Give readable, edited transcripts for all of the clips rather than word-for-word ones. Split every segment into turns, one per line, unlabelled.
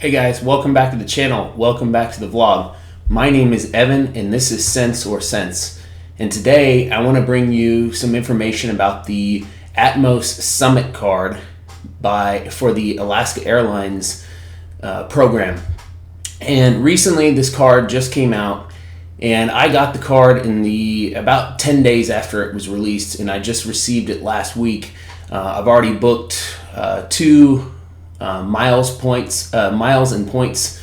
Hey guys, welcome back to the channel. Welcome back to the vlog. My name is Evan and this is Sense or Sense. And today I want to bring you some information about the Atmos Summit card for the Alaska Airlines program. And recently this card just came out and I got the card in about 10 days after it was released, and I just received it last week. I've already booked two miles and points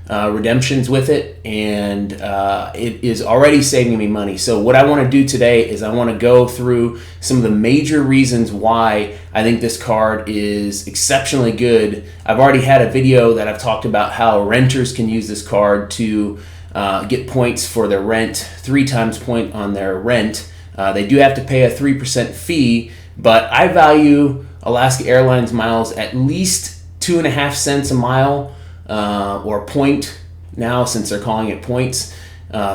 redemptions with it, and it is already saving me money. So what I want to do today is I want to go through some of the major reasons why I think this card is exceptionally good. I've already had a video that I've talked about how renters can use this card to get points for their rent, 3 times point on their rent. They do have to pay a 3% fee, but I value Alaska Airlines miles at least 2.5 cents a mile, or point now since they're calling it points,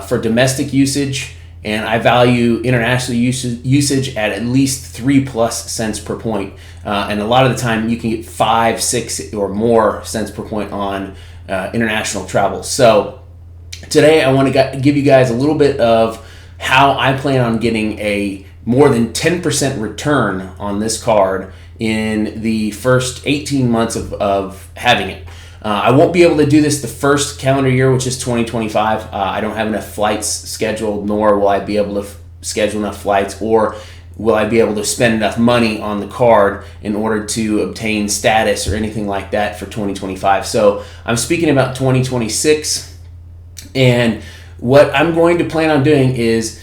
for domestic usage, and I value international usage at least 3+ cents per point, and a lot of the time you can get 5, 6 or more cents per point on international travel. So today I want to give you guys a little bit of how I plan on getting a more than 10% return on this card in the first 18 months of having it. I won't be able to do this the first calendar year, which is 2025. I don't have enough flights scheduled, nor will I be able to schedule enough flights, or will I be able to spend enough money on the card in order to obtain status or anything like that for 2025. So I'm speaking about 2026, and what I'm going to plan on doing is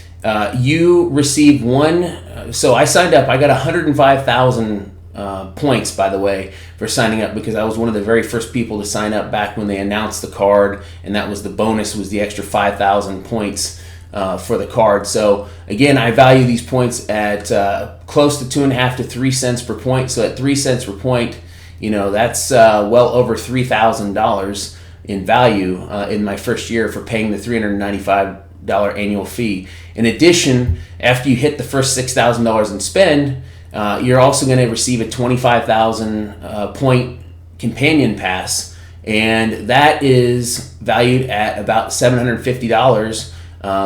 you receive one. So I signed up. I got 105,000 points, by the way, for signing up, because I was one of the very first people to sign up back when they announced the card, and that was the bonus, was the extra 5,000 points for the card. So again, I value these points at close to 2.5 to 3 cents per point. So at 3 cents per point, you know, that's well over $3,000 in value in my first year for paying the $395 annual fee. In addition, after you hit the first $6,000 in spend, you're also going to receive a 25,000 point companion pass, and that is valued at about $750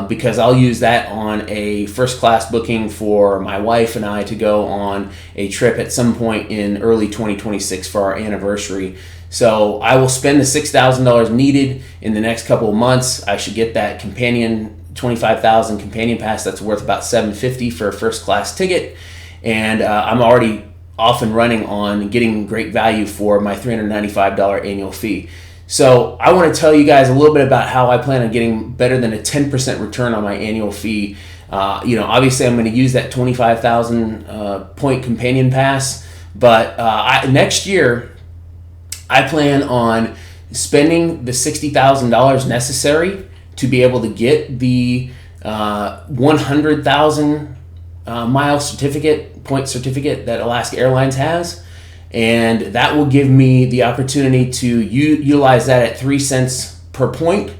because I'll use that on a first class booking for my wife and I to go on a trip at some point in early 2026 for our anniversary. So I will spend the $6,000 needed in the next couple of months. I should get that companion 25,000 companion pass that's worth about $750 for a first class ticket. And I'm already off and running on getting great value for my $395 annual fee. So I want to tell you guys a little bit about how I plan on getting better than a 10% return on my annual fee. You know, obviously I'm going to use that 25,000 point companion pass, but next year I plan on spending the $60,000 necessary to be able to get the 100,000 mile point certificate that Alaska Airlines has, and that will give me the opportunity to utilize that at 3 cents per point,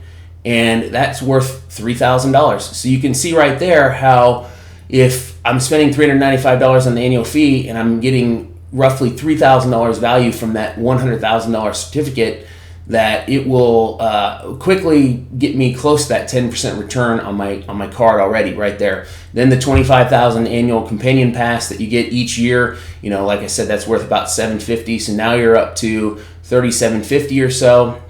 and that's worth $3,000. So you can see right there how if I'm spending $395 on the annual fee and I'm getting roughly $3,000 value from that $100,000 certificate, that it will quickly get me close to that 10% return on my card already right there. Then the 25,000 annual companion pass that you get each year, you know, like I said, that's worth about $750. So now you're up to $37.50 or so.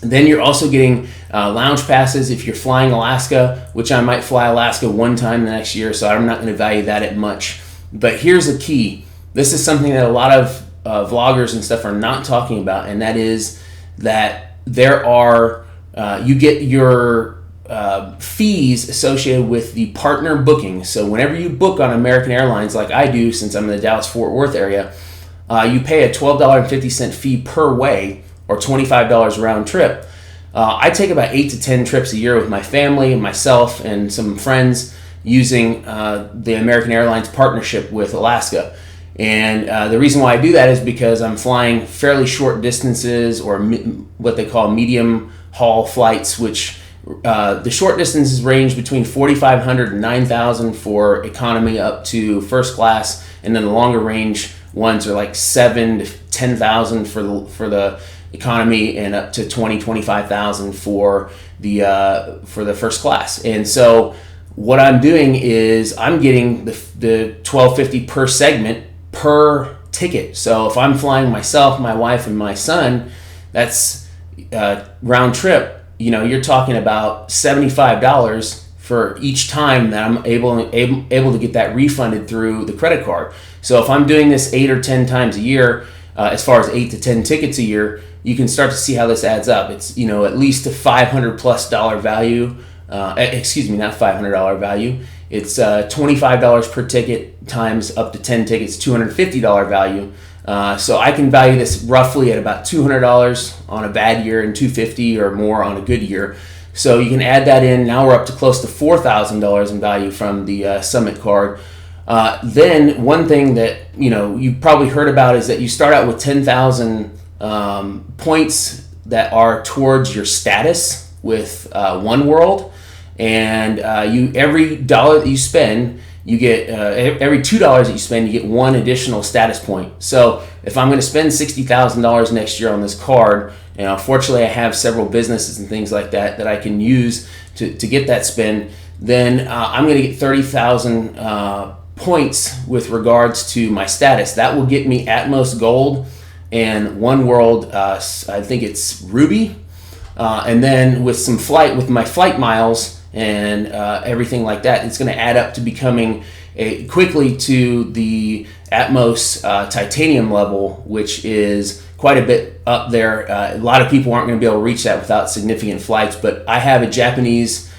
Then you're also getting lounge passes if you're flying Alaska, which I might fly Alaska one time the next year, so I'm not going to value that at much. But here's the key. This is something that a lot of vloggers and stuff are not talking about, and that is that there are you get your fees associated with the partner booking. So whenever you book on American Airlines, like I do since I'm in the Dallas-Fort Worth area, you pay a $12.50 fee per way, or $25 round trip. I take about 8 to 10 trips a year with my family and myself and some friends using the American Airlines partnership with Alaska. And the reason why I do that is because I'm flying fairly short distances, or what they call medium haul flights, which the short distances range between 4,500 and 9,000 for economy up to first class, and then the longer range ones are like 7,000 to 10,000 for the economy and up to 25,000 for the first class. And so what I'm doing is I'm getting the $12.50 per segment per ticket. So if I'm flying myself, my wife, and my son, that's round trip. You're talking about $75 for each time that I'm able to get that refunded through the credit card. So if I'm doing this 8 or 10 times a year, as far as 8 to 10 tickets a year, you can start to see how this adds up. It's at least a $500+ value. Excuse me, not $500 value. It's $25 per ticket times up to 10 tickets, $250 value. So I can value this roughly at about $200 on a bad year and $250 or more on a good year. So you can add that in. Now we're up to close to $4,000 in value from the Summit card. Then one thing that you've probably heard about is that you start out with 10,000 points that are towards your status with oneworld, and every dollar that you spend, you get every $2 that you spend, you get one additional status point. So if I'm going to spend $60,000 next year on this card, fortunately I have several businesses and things like that I can use to get that spend, then I'm going to get 30,000 points with regards to my status. That will get me Atmos Gold and oneworld, I think it's Ruby, and then with my flight miles and everything like that, it's going to add up to becoming quickly to the Atmos titanium level, which is quite a bit up there. A lot of people aren't going to be able to reach that without significant flights, but I have a Japanese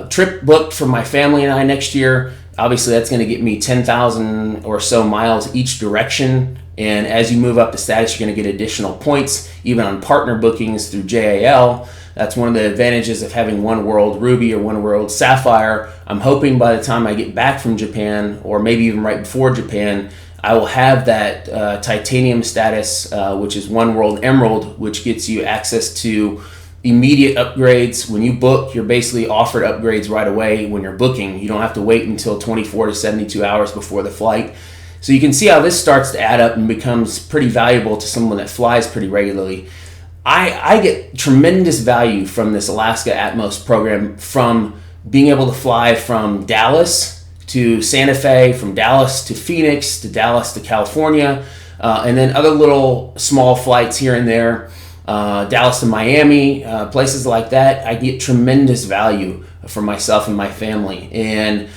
trip booked for my family and I next year. Obviously, that's going to get me 10,000 or so miles each direction. And as you move up the status, you're going to get additional points, even on partner bookings through JAL. That's one of the advantages of having oneworld Ruby or oneworld Sapphire. I'm hoping by the time I get back from Japan, or maybe even right before Japan, I will have that titanium status, which is oneworld Emerald, which gets you access to immediate upgrades. When you book, you're basically offered upgrades right away when you're booking. You don't have to wait until 24 to 72 hours before the flight. So you can see how this starts to add up and becomes pretty valuable to someone that flies pretty regularly. I get tremendous value from this Alaska Atmos program, from being able to fly from Dallas to Santa Fe, from Dallas to Phoenix, to Dallas to California, and then other little small flights here and there, Dallas to Miami, places like that. I get tremendous value for myself and my family. And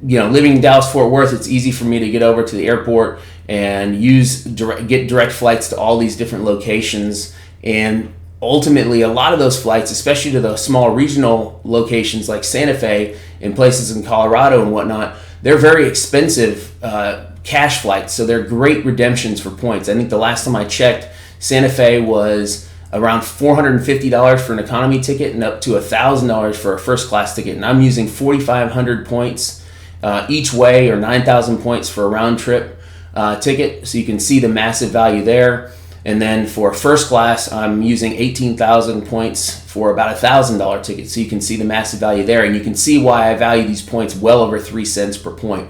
living in Dallas-Fort Worth, it's easy for me to get over to the airport and get direct flights to all these different locations. And ultimately, a lot of those flights, especially to the small regional locations like Santa Fe and places in Colorado and whatnot, they're very expensive cash flights. So they're great redemptions for points. I think the last time I checked, Santa Fe was around $450 for an economy ticket and up to $1,000 for a first class ticket. And I'm using 4,500 points each way, or 9,000 points for a round trip ticket. So you can see the massive value there. And then for first class, I'm using 18,000 points for about $1,000 ticket. So you can see the massive value there. And you can see why I value these points well over 3 cents per point.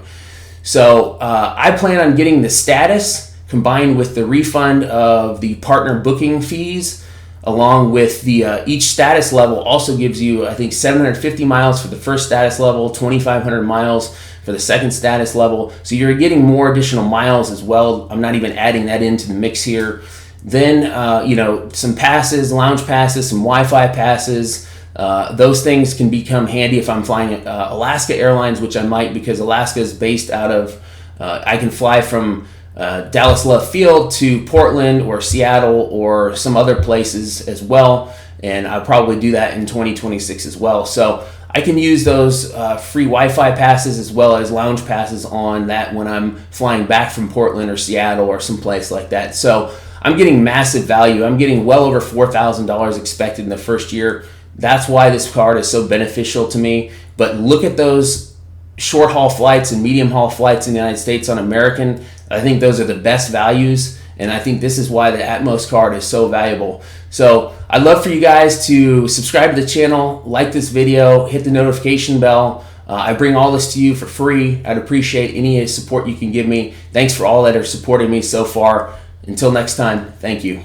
So I plan on getting the status combined with the refund of the partner booking fees, along with the each status level also gives you, I think, 750 miles for the first status level, 2,500 miles for the second status level. So you're getting more additional miles as well. I'm not even adding that into the mix here. Then, some passes, lounge passes, some Wi-Fi passes. Those things can become handy if I'm flying Alaska Airlines, which I might, because Alaska is based out of, I can fly from Dallas Love Field to Portland or Seattle or some other places as well. And I'll probably do that in 2026 as well. So I can use those free Wi-Fi passes as well as lounge passes on that when I'm flying back from Portland or Seattle or someplace like that. So I'm getting massive value. I'm getting well over $4,000 expected in the first year. That's why this card is so beneficial to me. But look at those short haul flights and medium haul flights in the United States on American. I think those are the best values. And I think this is why the Atmos card is so valuable. So I'd love for you guys to subscribe to the channel, like this video, hit the notification bell. I bring all this to you for free. I'd appreciate any support you can give me. Thanks for all that are supporting me so far. Until next time, thank you.